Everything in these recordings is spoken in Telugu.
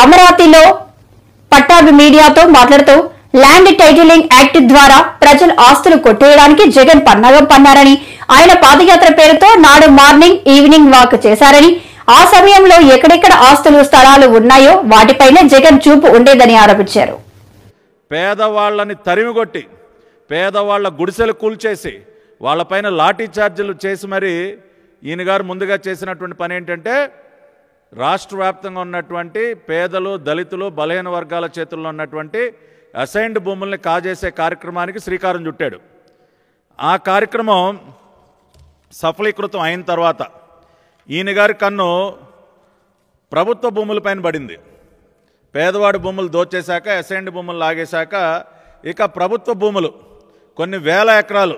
అమరావతిలో పట్టాభి మీడియాతో మాట్లాడుతూ ల్యాండ్ టైటిలింగ్ యాక్ట్ ద్వారా ప్రజల ఆస్తులు కొట్టేయడానికి జగన్ పన్నాగం పన్నారని, ఆయన పాదయాత్ర పేరుతో నాడు మార్నింగ్ ఈవినింగ్ వాక్ చేశారని, ఆ సమయంలో ఎక్కడెక్కడ ఆస్తులు స్థలాలు ఉన్నాయో వాటిపైనే జగన్ చూపు ఉండేదని ఆరోపించారు. పేదవాళ్ళని తరిమికొట్టి పేదవాళ్ల గుడిసెలు కూల్చేసి వాళ్ళపైన లాఠీ చార్జీలు చేసి మరి ఈయన గారు ముందుగా చేసినటువంటి పని ఏంటంటే రాష్ట్ర వ్యాప్తంగా ఉన్నటువంటి పేదలు, దళితులు, బలహీన వర్గాల చేతుల్లో ఉన్నటువంటి అసైన్డ్ భూముల్ని కాజేసే కార్యక్రమానికి శ్రీకారం చుట్టాడు. ఆ కార్యక్రమం సఫలీకృతం అయిన తర్వాత ఈయన గారి కన్ను ప్రభుత్వ భూములపైన పడింది. పేదవాడి భూములు దోచేశాక, అసైన్డ్ భూములు లాగేశాక ఇక ప్రభుత్వ భూములు కొన్ని వేల ఎకరాలు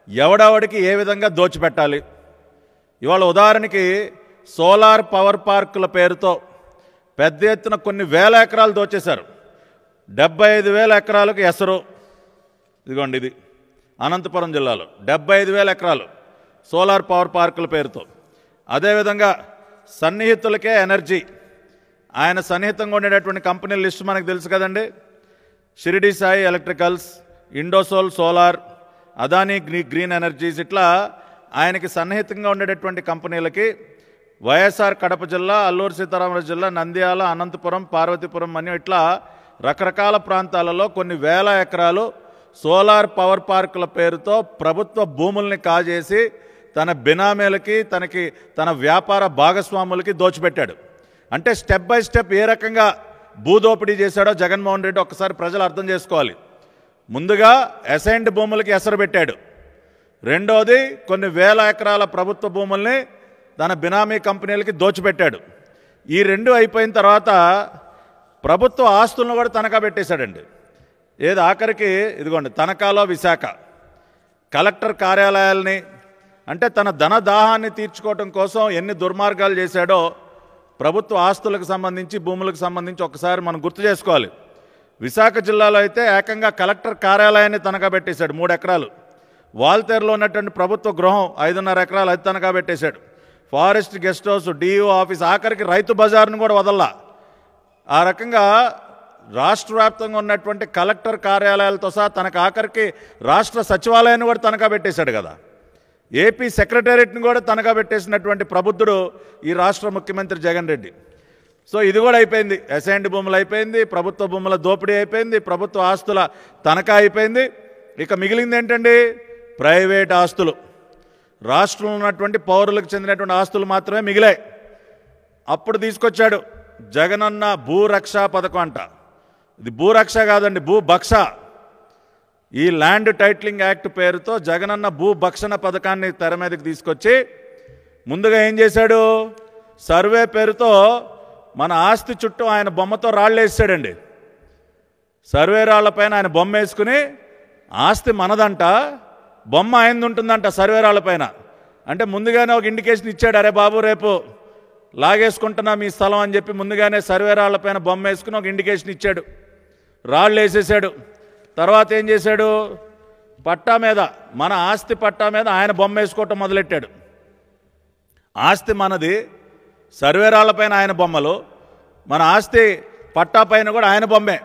ఎవడెవడికి ఏ విధంగా దోచిపెట్టాలి. ఇవాళ ఉదాహరణకి సోలార్ పవర్ పార్కుల పేరుతో పెద్ద ఎత్తున కొన్ని వేల ఎకరాలు దోచేశారు. 75,000 ఎకరాలకు ఎసరు, ఇదిగోండి ఇది అనంతపురం జిల్లాలో 75,000 ఎకరాలు సోలార్ పవర్ పార్కుల పేరుతో. అదేవిధంగా సన్నిహితులకే ఎనర్జీ, ఆయన సన్నిహితంగా ఉండేటటువంటి కంపెనీల లిస్టు మనకు తెలుసు కదండి. Shirdi Sai electricals, Indosol solar, Adani green energies, ఇట్లా ఆయనకి సన్నిహితంగా ఉండేటటువంటి కంపెనీలకి వైఎస్ఆర్ కడప జిల్లా, అల్లూరు సీతారామరాజు జిల్లా, నంద్యాల, అనంతపురం, పార్వతీపురం అని ఇట్లా రకరకాల ప్రాంతాలలో కొన్ని వేల ఎకరాలు సోలార్ పవర్ పార్కుల పేరుతో ప్రభుత్వ భూముల్ని కాజేసి తన బినామీలకి, తన వ్యాపార భాగస్వాములకి దోచిపెట్టాడు. అంటే స్టెప్ బై స్టెప్ ఏ రకంగా భూదోపిడీ చేశాడో జగన్మోహన్ రెడ్డి ఒక్కసారి ప్రజలు అర్థం చేసుకోవాలి. ముందుగా అసైన్డ్ భూములకి ఎసరు పెట్టాడు. రెండోది కొన్ని వేల ఎకరాల ప్రభుత్వ భూముల్ని తన బినామీ కంపెనీలకి దోచిపెట్టాడు. ఈ రెండు అయిపోయిన తర్వాత ప్రభుత్వ ఆస్తులను కూడా తనఖా పెట్టేశాడండి. ఏది ఆఖరికి ఇదిగోండి తనఖాలో విశాఖ కలెక్టర్ కార్యాలయాల్ని, అంటే తన ధనదాహాన్ని తీర్చుకోవటం కోసం ఎన్ని దుర్మార్గాలు చేశాడో ప్రభుత్వ ఆస్తులకు సంబంధించి, భూములకు సంబంధించి ఒక్కసారి మనం గుర్తు చేసుకోవాలి. విశాఖ జిల్లాలో అయితే ఏకంగా కలెక్టర్ కార్యాలయాన్ని తనఖా పెట్టేశాడు 3 ఎకరాలు. వాల్తేరులో ఉన్నటువంటి ప్రభుత్వ గృహం 5.5 ఎకరాలు అది తనఖా పెట్టేశాడు. Forest guest house, DEO office, ఆఖరికి రైతు బజార్ను కూడా వదల్లా. ఆ రకంగా రాష్ట్ర వ్యాప్తంగా ఉన్నటువంటి కలెక్టర్ కార్యాలయాలతో సహా తనకు ఆఖరికి రాష్ట్ర సచివాలయాన్ని కూడా తనఖా పెట్టేశాడు కదా. ఏపీ సెక్రటేరియట్ని కూడా తనఖా పెట్టేసినటువంటి ప్రబుద్ధుడు ఈ రాష్ట్ర ముఖ్యమంత్రి జగన్ రెడ్డి. సో ఇది కూడా అయిపోయింది. అసైన్డ్ భూములు అయిపోయింది, ప్రభుత్వ భూముల దోపిడీ అయిపోయింది, ప్రభుత్వ ఆస్తుల తనఖా అయిపోయింది. ఇక మిగిలింది ఏంటండి? ప్రైవేట్ ఆస్తులు, రాష్ట్రంలో ఉన్నటువంటి పౌరులకు చెందినటువంటి ఆస్తులు మాత్రమే మిగిలాయి. అప్పుడు తీసుకొచ్చాడు జగనన్న భూరక్ష పథకం అంట. ఇది భూరక్ష కాదండి, భూభక్ష. ఈ ల్యాండ్ టైటిలింగ్ యాక్ట్ పేరుతో జగనన్న భూభక్షణ పథకాన్ని తెర మీదకి తీసుకొచ్చి ముందుగా ఏం చేశాడు? సర్వే పేరుతో మన ఆస్తి చుట్టూ ఆయన బొమ్మతో రాళ్ళు వేసాడండి. సర్వే రాళ్లపైన ఆయన బొమ్మ వేసుకుని ఆస్తి మనదంట, బొమ్మ ఆయనది ఉంటుందంట సర్వే రాళ్లపైన. అంటే ముందుగానే ఒక ఇండికేషన్ ఇచ్చాడు, అరే బాబు రేపు లాగేసుకుంటున్నా మీ స్థలం అని చెప్పి ముందుగానే సర్వే రాళ్లపైన బొమ్మ వేసుకుని ఒక ఇండికేషన్ ఇచ్చాడు. రాళ్ళు వేసేసాడు. తర్వాత ఏం చేశాడు? పట్టా మీద, మన ఆస్తి పట్టా మీద ఆయన బొమ్మ వేసుకోవటం మొదలెట్టాడు. ఆస్తి మనది, సర్వే రాళ్లపైన ఆయన బొమ్మలు, మన ఆస్తి పట్టా పైన కూడా ఆయన బొమ్మే.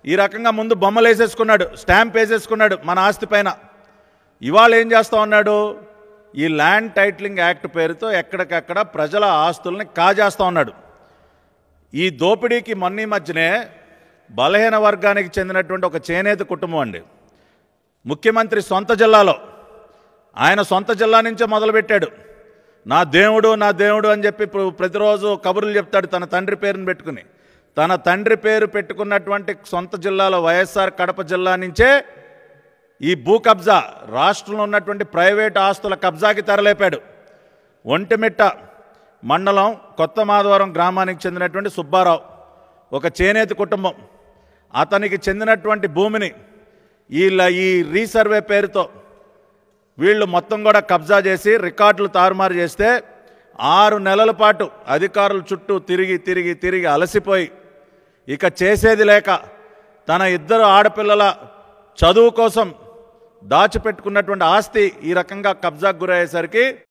ఈ రకంగా ముందు బొమ్మలు వేసేసుకున్నాడు, స్టాంప్ వేసేసుకున్నాడు మన ఆస్తి పైన. ఇవాళ ఏం చేస్తూ ఉన్నాడు? ఈ ల్యాండ్ టైటిలింగ్ యాక్ట్ పేరుతో ఎక్కడికక్కడ ప్రజల ఆస్తుల్ని కాజేస్తూ ఉన్నాడు. ఈ దోపిడీకి మొన్న మధ్యనే బలహీన వర్గానికి చెందినటువంటి ఒక చేనేత కుటుంబం అండి, ముఖ్యమంత్రి సొంత జిల్లాలో, ఆయన సొంత జిల్లా నుంచే మొదలుపెట్టాడు. నా దేవుడు నా దేవుడు అని చెప్పి ప్రతిరోజు కబుర్లు చెప్తాడు తన తండ్రి పేరుని పెట్టుకుని. తన తండ్రి పేరు పెట్టుకున్నటువంటి సొంత జిల్లాలో వైఎస్ఆర్ కడప జిల్లా నుంచే ఈ భూ కబ్జా, రాష్ట్రంలో ఉన్నటువంటి ప్రైవేట్ ఆస్తుల కబ్జాకి తెరలేపాడు. ఒంటిమిట్ట మండలం కొత్త మాధవరం గ్రామానికి చెందినటువంటి సుబ్బారావు, ఒక చేనేత కుటుంబం, అతనికి చెందినటువంటి భూమిని ఈ రీసర్వే పేరుతో వీళ్ళు మొత్తం కూడా కబ్జా చేసి రికార్డులు తారుమారు చేస్తే 6 నెలల పాటు అధికారుల చుట్టూ తిరిగి అలసిపోయి ఇక చేసేది లేక తన 2 ఆడపిల్లల చదువు కోసం దాచిపెట్టుకున్నటువంటి ఆస్తి ఈ రకంగా కబ్జాకు గురయ్యేసరికి